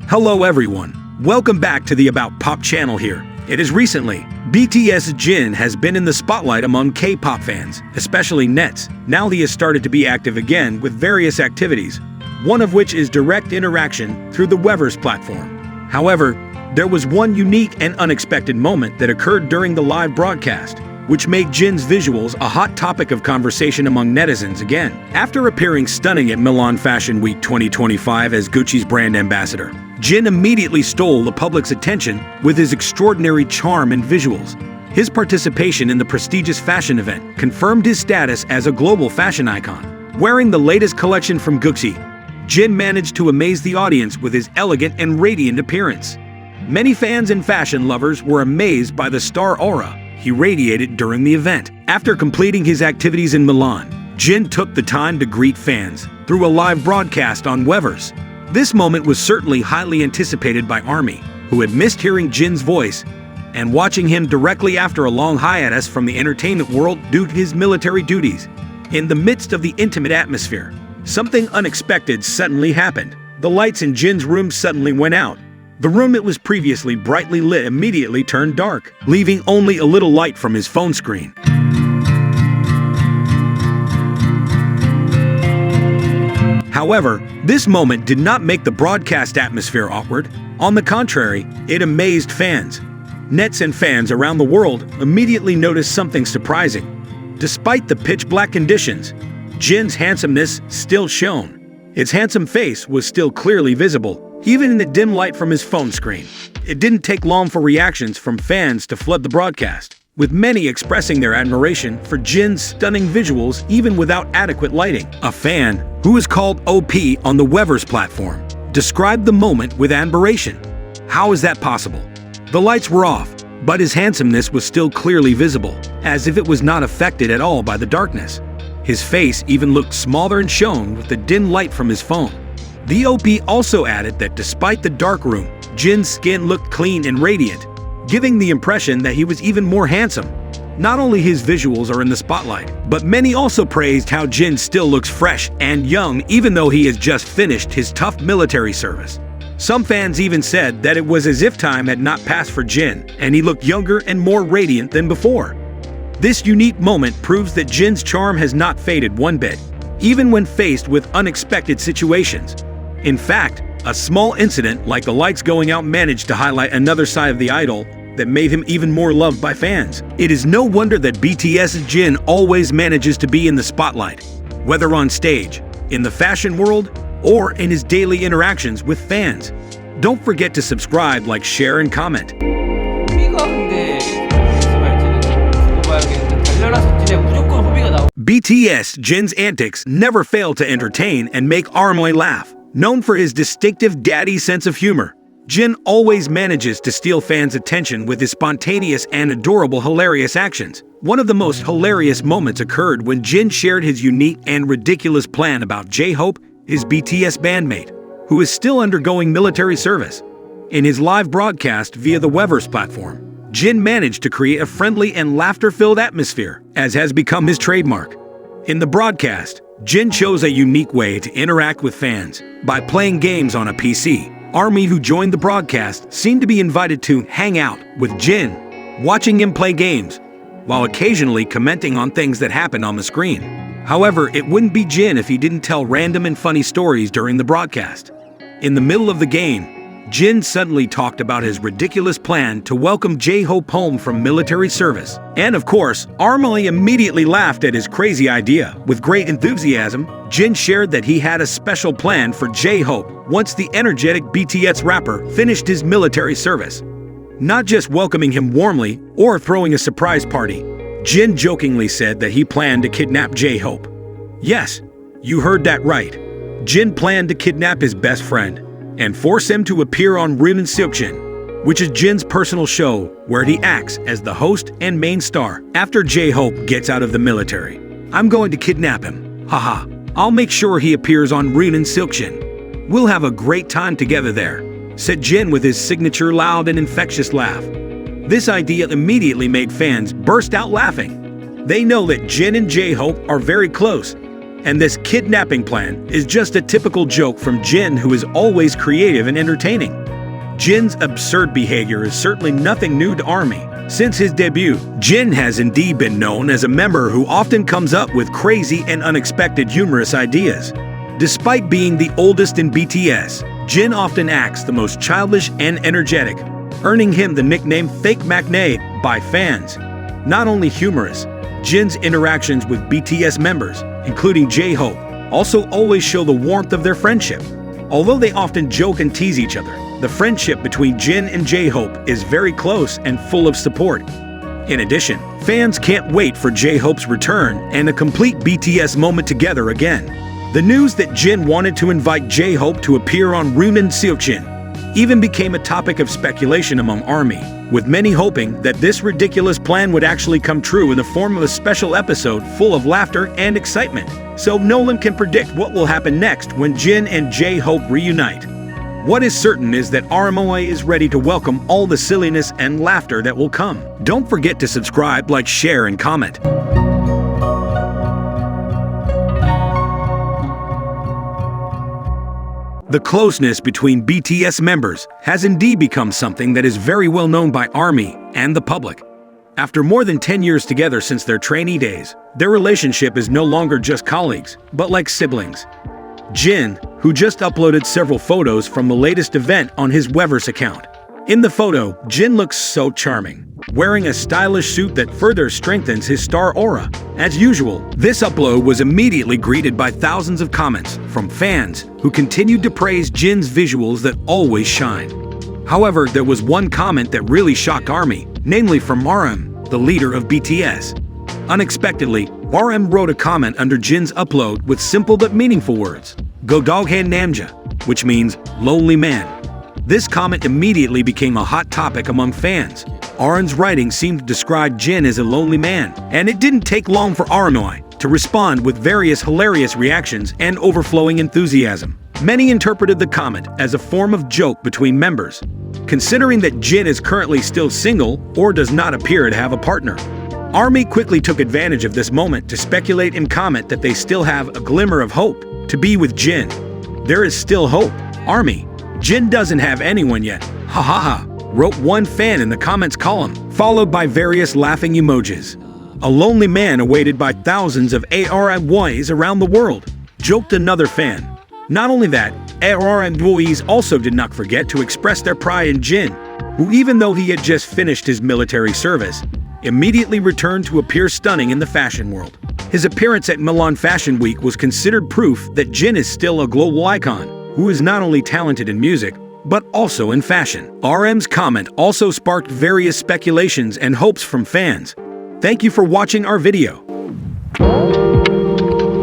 Hello everyone, welcome back to the About Pop channel here. It is recently, BTS Jin has been in the spotlight among K-pop fans, especially nets. Now he has started to be active again with various activities, one of which is direct interaction through the Weverse platform. However, there was one unique and unexpected moment that occurred during the live broadcast, which made Jin's visuals a hot topic of conversation among netizens again. After appearing stunning at Milan Fashion Week 2025 as Gucci's brand ambassador, Jin immediately stole the public's attention with his extraordinary charm and visuals. His participation in the prestigious fashion event confirmed his status as a global fashion icon. Wearing the latest collection from Gucci, Jin managed to amaze the audience with his elegant and radiant appearance. Many fans and fashion lovers were amazed by the star aura he radiated during the event. After completing his activities in Milan, Jin took the time to greet fans through a live broadcast on Weverse. This moment was certainly highly anticipated by ARMY, who had missed hearing Jin's voice and watching him directly after a long hiatus from the entertainment world due to his military duties. In the midst of the intimate atmosphere, something unexpected suddenly happened. The lights in Jin's room suddenly went out. The room that was previously brightly lit immediately turned dark, leaving only a little light from his phone screen. However, this moment did not make the broadcast atmosphere awkward. On the contrary, it amazed fans. Nets and fans around the world immediately noticed something surprising. Despite the pitch-black conditions, Jin's handsomeness still shone. His handsome face was still clearly visible, even in the dim light from his phone screen. It didn't take long for reactions from fans to flood the broadcast, with many expressing their admiration for Jin's stunning visuals even without adequate lighting. A fan, who is called OP on the Weverse platform, described the moment with admiration. How is that possible? The lights were off, but his handsomeness was still clearly visible, as if it was not affected at all by the darkness. His face even looked smaller and shone with the dim light from his phone. The OP also added that despite the dark room, Jin's skin looked clean and radiant, giving the impression that he was even more handsome. Not only his visuals are in the spotlight, but many also praised how Jin still looks fresh and young even though he has just finished his tough military service. Some fans even said that it was as if time had not passed for Jin, and he looked younger and more radiant than before. This unique moment proves that Jin's charm has not faded one bit, even when faced with unexpected situations. In fact, a small incident like the lights going out managed to highlight another side of the idol that made him even more loved by fans. It is no wonder that BTS Jin always manages to be in the spotlight, whether on stage, in the fashion world, or in his daily interactions with fans. Don't forget to subscribe, like, share, and comment. BTS Jin's antics never fail to entertain and make ARMY laugh. Known for his distinctive daddy sense of humor, Jin always manages to steal fans' attention with his spontaneous and adorable hilarious actions. One of the most hilarious moments occurred when Jin shared his unique and ridiculous plan about J-Hope, his BTS bandmate, who is still undergoing military service. In his live broadcast via the Weverse platform, Jin managed to create a friendly and laughter-filled atmosphere, as has become his trademark. In the broadcast, Jin chose a unique way to interact with fans by playing games on a PC. ARMY, who joined the broadcast, seemed to be invited to hang out with Jin, watching him play games, while occasionally commenting on things that happened on the screen. However, it wouldn't be Jin if he didn't tell random and funny stories during the broadcast. In the middle of the game, Jin suddenly talked about his ridiculous plan to welcome J-Hope home from military service. And of course, ARMY immediately laughed at his crazy idea. With great enthusiasm, Jin shared that he had a special plan for J-Hope once the energetic BTS rapper finished his military service. Not just welcoming him warmly or throwing a surprise party, Jin jokingly said that he planned to kidnap J-Hope. Yes, you heard that right. Jin planned to kidnap his best friend and force him to appear on Rune Seokjin, which is Jin's personal show where he acts as the host and main star. After J-Hope gets out of the military, I'm going to kidnap him. Haha, I'll make sure he appears on Rune Seokjin. We'll have a great time together there, said Jin with his signature loud and infectious laugh. This idea immediately made fans burst out laughing. They know that Jin and J-Hope are very close, And this kidnapping plan is just a typical joke from Jin, who is always creative and entertaining. Jin's absurd behavior is certainly nothing new to ARMY. Since his debut, Jin has indeed been known as a member who often comes up with crazy and unexpected humorous ideas. Despite being the oldest in BTS, Jin often acts the most childish and energetic, earning him the nickname Fake McNay by fans. Not only humorous, Jin's interactions with BTS members, including J-Hope, also always show the warmth of their friendship. Although they often joke and tease each other, the friendship between Jin and J-Hope is very close and full of support. In addition, fans can't wait for J-Hope's return and a complete BTS moment together again. The news that Jin wanted to invite J-Hope to appear on Runan Seokjin even became a topic of speculation among ARMY, with many hoping that this ridiculous plan would actually come true in the form of a special episode full of laughter and excitement. So no one can predict what will happen next when Jin and J-Hope reunite. What is certain is that RMOA is ready to welcome all the silliness and laughter that will come. Don't forget to subscribe, like, share, and comment. The closeness between BTS members has indeed become something that is very well known by ARMY and the public. After more than 10 years together since their trainee days, their relationship is no longer just colleagues, but like siblings. Jin, who just uploaded several photos from the latest event on his Weverse account. In the photo, Jin looks so charming, wearing a stylish suit that further strengthens his star aura. As usual, this upload was immediately greeted by thousands of comments from fans who continued to praise Jin's visuals that always shine. However, there was one comment that really shocked ARMY, namely from RM, the leader of BTS. Unexpectedly, RM wrote a comment under Jin's upload with simple but meaningful words, "Go Doghan Namja," which means lonely man. This comment immediately became a hot topic among fans. RM's writing seemed to describe Jin as a lonely man, and it didn't take long for RMOI to respond with various hilarious reactions and overflowing enthusiasm. Many interpreted the comment as a form of joke between members, considering that Jin is currently still single or does not appear to have a partner. ARMY quickly took advantage of this moment to speculate and comment that they still have a glimmer of hope to be with Jin. There is still hope. ARMY, Jin doesn't have anyone yet. Ha ha ha, wrote one fan in the comments column, followed by various laughing emojis. A lonely man awaited by thousands of ARMYs around the world, joked another fan. Not only that, ARMYs also did not forget to express their pride in Jin, who, even though he had just finished his military service, immediately returned to appear stunning in the fashion world. His appearance at Milan Fashion Week was considered proof that Jin is still a global icon, who is not only talented in music, but also in fashion. RM's comment also sparked various speculations and hopes from fans. Thank you for watching our video.